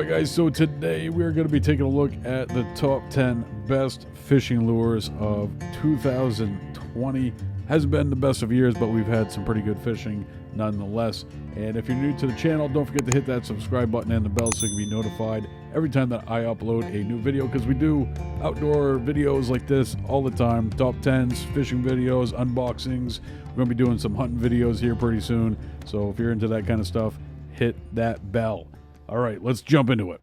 Alright guys, so today we're going to be taking a look at the top 10 best fishing lures of 2020. Hasn't been the best of years, but we've had some pretty good fishing nonetheless. And if you're new to the channel, don't forget to hit that subscribe button and the bell so you can be notified every time that I upload a new video, because we do outdoor videos like this all the time. Top 10s, fishing videos, unboxings. We're going to be doing some hunting videos here pretty soon. So if you're into that kind of stuff, hit that bell. All right, let's jump into it.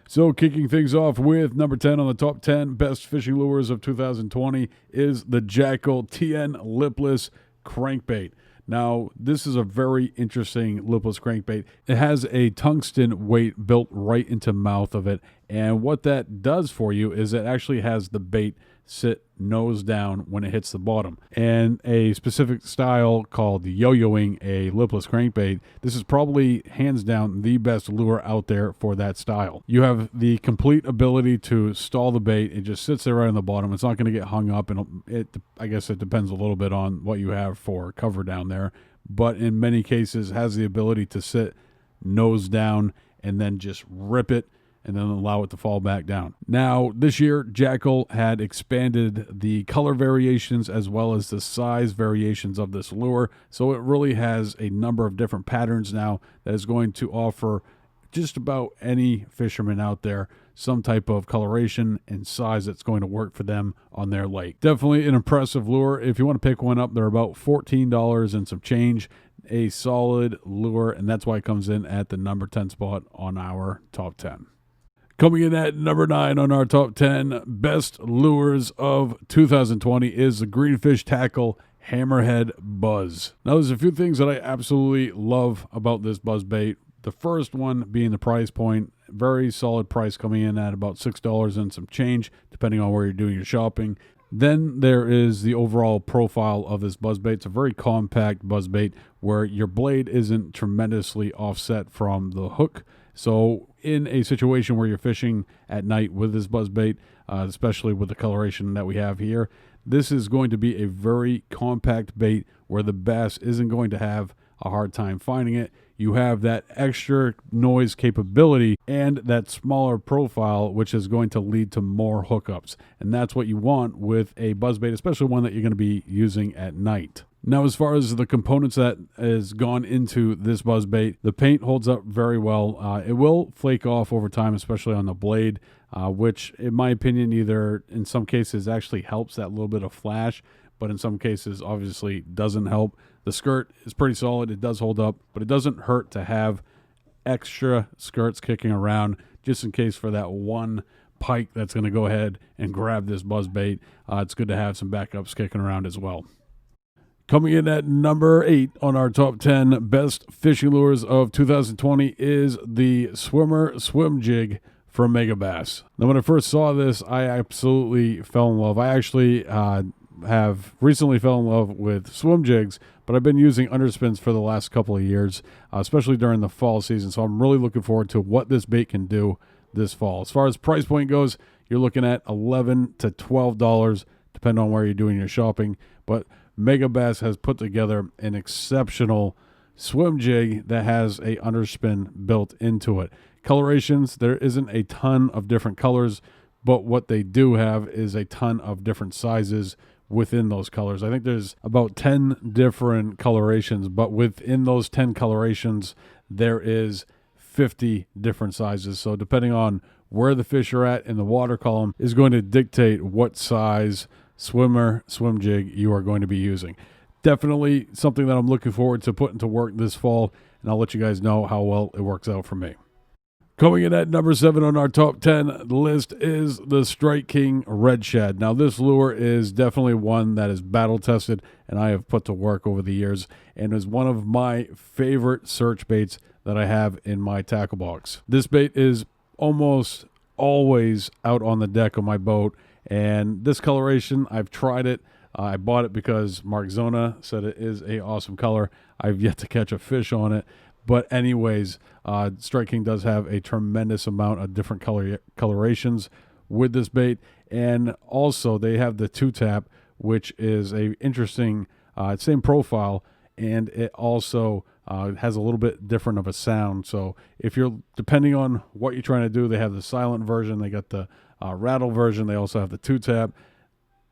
So kicking things off with number 10 on the top 10 best fishing lures of 2020 is the Jackal TN lipless crankbait. Now, this is a very interesting lipless crankbait. It has a tungsten weight built right into the mouth of it, and what that does for you is it actually has the bait sit nose down when it hits the bottom. And a specific style called yo-yoing a lipless crankbait, this is probably hands down the best lure out there for that style. You have the complete ability to stall the bait. It just sits there right on the bottom. It's not going to get hung up, and I guess it depends a little bit on what you have for cover down there, but in many cases has the ability to sit nose down and then just rip it and then allow it to fall back down. Now, this year, Jackal had expanded the color variations as well as the size variations of this lure, so it really has a number of different patterns now that is going to offer just about any fisherman out there some type of coloration and size that's going to work for them on their lake. Definitely an impressive lure. If you want to pick one up, they're about $14 and some change. A solid lure, and that's why it comes in at the number 10 spot on our top 10. Coming in at number 9 on our top 10 best lures of 2020 is the Greenfish Tackle Hammerhead Buzz. Now, there's a few things that I absolutely love about this buzz bait. The first one being the price point. Very solid price, coming in at about $6 and some change, depending on where you're doing your shopping. Then there is the overall profile of this buzzbait. It's a very compact buzzbait where your blade isn't tremendously offset from the hook. So in a situation where you're fishing at night with this buzzbait, especially with the coloration that we have here, this is going to be a very compact bait where the bass isn't going to have a hard time finding it. You have that extra noise capability and that smaller profile, which is going to lead to more hookups. And that's what you want with a buzzbait, especially one that you're going to be using at night. Now, as far as the components that has gone into this buzzbait, the paint holds up very well. It will flake off over time, especially on the blade, which in my opinion, either in some cases actually helps that little bit of flash, but in some cases obviously doesn't help. The skirt is pretty solid. It does hold up, but it doesn't hurt to have extra skirts kicking around just in case for that one pike that's going to go ahead and grab this buzzbait. It's good to have some backups kicking around as well. Coming in at number 8 on our top 10 best fishing lures of 2020 is the Swim Jig from Megabass. Now, when I first saw this, I absolutely fell in love. I actually have recently fell in love with swim jigs, but I've been using underspins for the last couple of years, especially during the fall season. So I'm really looking forward to what this bait can do this fall. As far as price point goes, you're looking at $11 to $12, depending on where you're doing your shopping. But Megabass has put together an exceptional swim jig that has a underspin built into it. Colorations, there isn't a ton of different colors, but what they do have is a ton of different sizes within those colors. I think there's about 10 different colorations, but within those 10 colorations, there is 50 different sizes. So depending on where the fish are at in the water column is going to dictate what size swim jig you are going to be using. Definitely something that I'm looking forward to putting to work this fall, and I'll let you guys know how well it works out for me. Coming in at number 7 on our top 10 list is the Strike King Red Shad. Now, this lure is definitely one that is battle tested and I have put to work over the years, and is one of my favorite search baits that I have in my tackle box. This bait is almost always out on the deck of my boat, and this coloration, I've tried it. I bought it because Mark Zona said it is a awesome color. I've yet to catch a fish on it. But anyways, Strike King does have a tremendous amount of different colorations with this bait. And also they have the 2-tap, which is a interesting, same profile. And it also It has a little bit different of a sound. So if you're, depending on what you're trying to do, they have the silent version. They got the rattle version. They also have the 2-tap.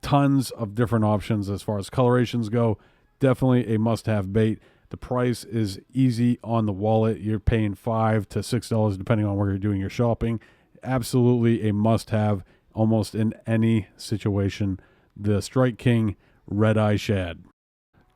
Tons of different options as far as colorations go. Definitely a must-have bait. The price is easy on the wallet. You're paying $5 to $6 depending on where you're doing your shopping. Absolutely a must-have almost in any situation. The Strike King Red Eye Shad.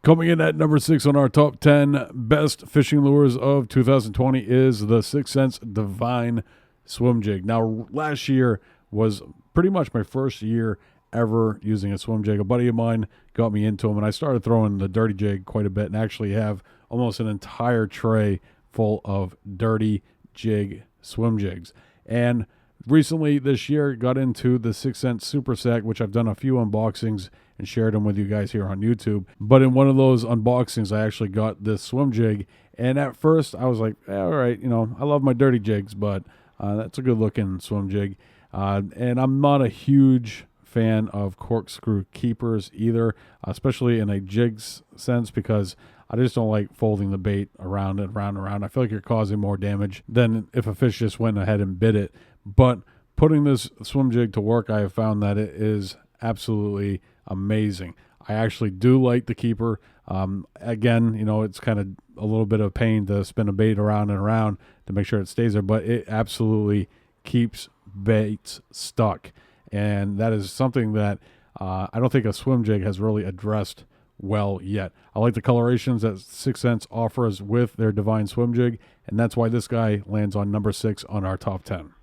Coming in at number 6 on our top 10 best fishing lures of 2020 is the 6th Sense Divine Swim Jig. Now, last year was pretty much my first year ever using a swim jig. A buddy of mine got me into them, and I started throwing the dirty jig quite a bit and actually have almost an entire tray full of dirty jig swim jigs. And recently this year got into the 6th Sense Super Set, which I've done a few unboxings and shared them with you guys here on YouTube. But in one of those unboxings, I actually got this swim jig, and at first I was like, all right, I love my dirty jigs, but that's a good looking swim jig. And I'm not a huge fan of corkscrew keepers either, especially in a jig's sense, because I just don't like folding the bait around and around and around. I feel like you're causing more damage than if a fish just went ahead and bit it. But putting this swim jig to work, I have found that it is absolutely amazing. I actually do like the keeper. Again, it's kind of a little bit of pain to spin a bait around and around to make sure it stays there, but it absolutely keeps baits stuck. And that is something that I don't think a swim jig has really addressed well yet. I like the colorations that 6th Sense offers with their Divine Swim Jig, and that's why this guy lands on number 6 on our top 10.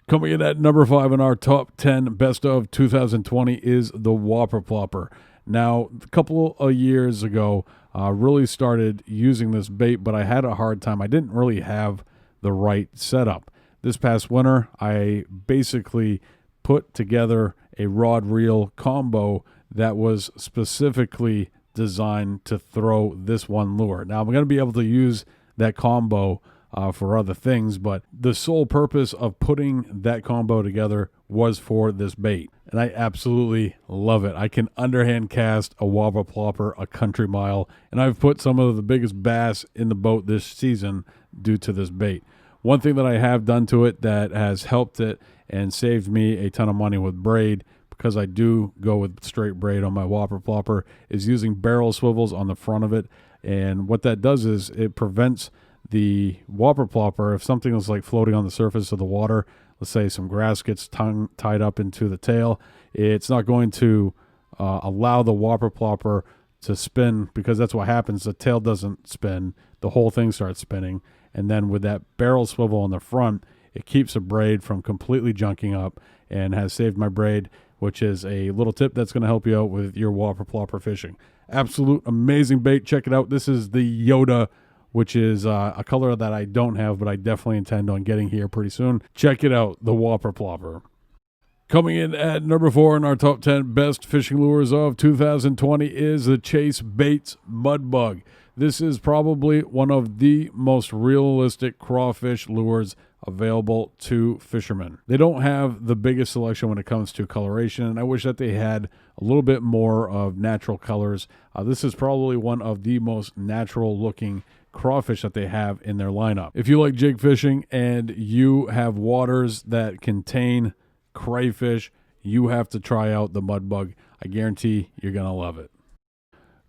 Coming in at number 5 on our top 10 best of 2020 is the Whopper Plopper. Now, a couple of years ago, really started using this bait, but I had a hard time. I didn't really have the right setup. This past winter, I basically put together a rod reel combo that was specifically designed to throw this one lure. Now, I'm going to be able to use that combo for other things, but the sole purpose of putting that combo together was for this bait, and I absolutely love it. I can underhand cast a Whopper Plopper a country mile, and I've put some of the biggest bass in the boat this season due to this bait. One thing that I have done to it that has helped it and saved me a ton of money with braid, because I do go with straight braid on my Whopper Plopper, is using barrel swivels on the front of it. And what that does is it prevents the Whopper Plopper, if something is like floating on the surface of the water, let's say some grass gets tied up into the tail, it's not going to allow the Whopper Plopper to spin, because that's what happens. The tail doesn't spin, the whole thing starts spinning. And then with that barrel swivel on the front, it keeps the braid from completely junking up, and has saved my braid, which is a little tip that's going to help you out with your Whopper Plopper fishing. Absolute amazing bait. Check it out. This is the Yoda, which is a color that I don't have, but I definitely intend on getting here pretty soon. Check it out, the Whopper Plopper. Coming in at number 4 in our top 10 best fishing lures of 2020 is the Chase Baits Mudbug. This is probably one of the most realistic crawfish lures available to fishermen. They don't have the biggest selection when it comes to coloration, and I wish that they had a little bit more of natural colors. This is probably one of the most natural looking crawfish that they have in their lineup. If you like jig fishing and you have waters that contain crayfish, you have to try out the Mudbug. I guarantee you're going to love it.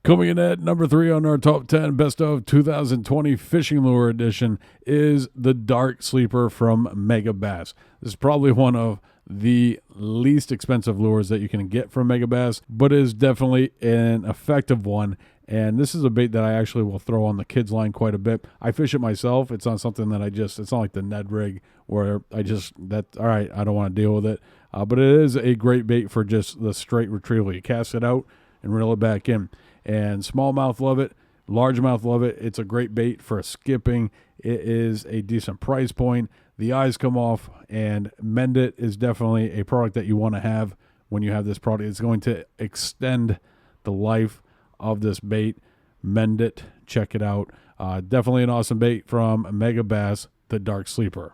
Coming in at number 3 on our top 10 best of 2020 fishing lure edition is the Dark Sleeper from Mega Bass. This is probably one of the least expensive lures that you can get from Mega Bass, but is definitely an effective one. And this is a bait that I actually will throw on the kids line quite a bit. I fish it myself. It's not something that it's not like the Ned rig where all right, I don't want to deal with it. But it is a great bait for just the straight retrieval. You cast it out and reel it back in. And smallmouth love it, largemouth love it. It's a great bait for skipping. It is a decent price point. The eyes come off, and Mend It is definitely a product that you want to have when you have this product. It's going to extend the life of this bait. Mend It, check it out. Definitely an awesome bait from Mega Bass, the Dark Sleeper.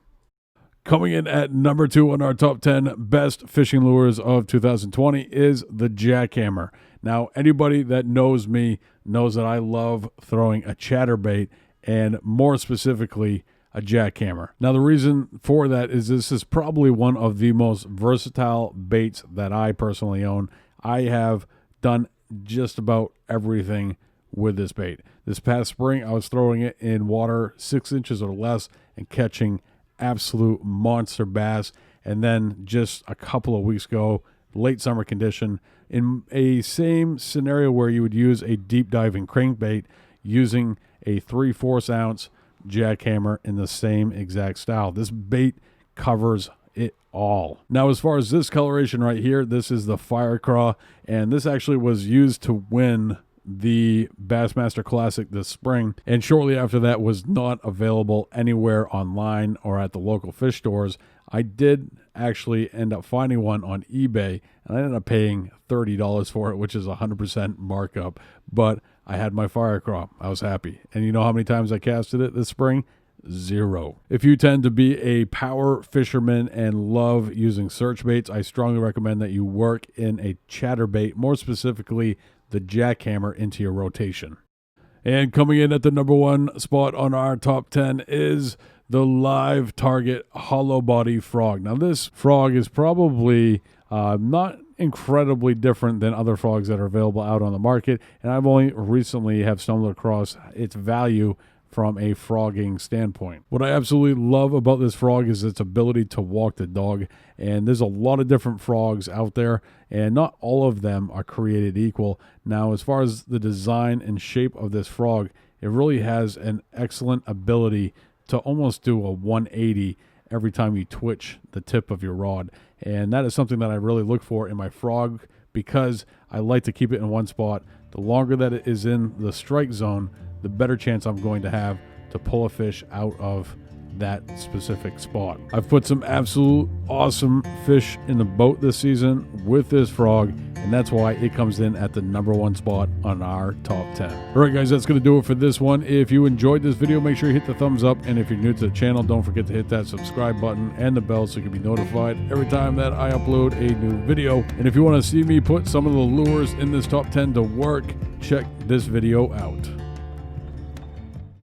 Coming in at number 2 on our top 10 best fishing lures of 2020 is the Jackhammer. Now, anybody that knows me knows that I love throwing a chatterbait and more specifically, a jackhammer. Now, the reason for that is this is probably one of the most versatile baits that I personally own. I have done just about everything with this bait. This past spring, I was throwing it in water 6 inches or less and catching absolute monster bass. And then just a couple of weeks ago, late summer condition, in a same scenario where you would use a deep diving crankbait, using a 3/4 ounce jackhammer in the same exact style. This bait covers it all. Now, as far as this coloration right here, this is the Fire Craw, and this actually was used to win the Bassmaster Classic this spring, and shortly after that was not available anywhere online or at the local fish stores. I did actually end up finding one on eBay, and I ended up paying $30 for it, which is 100% markup, but I had my Fire Craw. I was happy. And you know how many times I casted it this spring? 0. If you tend to be a power fisherman and love using search baits, I strongly recommend that you work in a chatterbait, more specifically the jackhammer, into your rotation. And coming in at the number 1 spot on our top 10 is the Live Target Hollow Body Frog. Now, this frog is probably not incredibly different than other frogs that are available out on the market, and I've only recently have stumbled across its value from a frogging standpoint. What I absolutely love about this frog is its ability to walk the dog, and there's a lot of different frogs out there, and not all of them are created equal. Now, as far as the design and shape of this frog, it really has an excellent ability to almost do a 180 every time you twitch the tip of your rod. And that is something that I really look for in my frog, because I like to keep it in one spot. The longer that it is in the strike zone, the better chance I'm going to have to pull a fish out of that specific spot. I've put some absolute awesome fish in the boat this season with this frog, and that's why it comes in at the number 1 spot on our top 10. All right, guys, that's going to do it for this one. If you enjoyed this video, make sure you hit the thumbs up, and if you're new to the channel, don't forget to hit that subscribe button and the bell so you can be notified every time that I upload a new video. And if you want to see me put some of the lures in this top 10 to work, check this video out.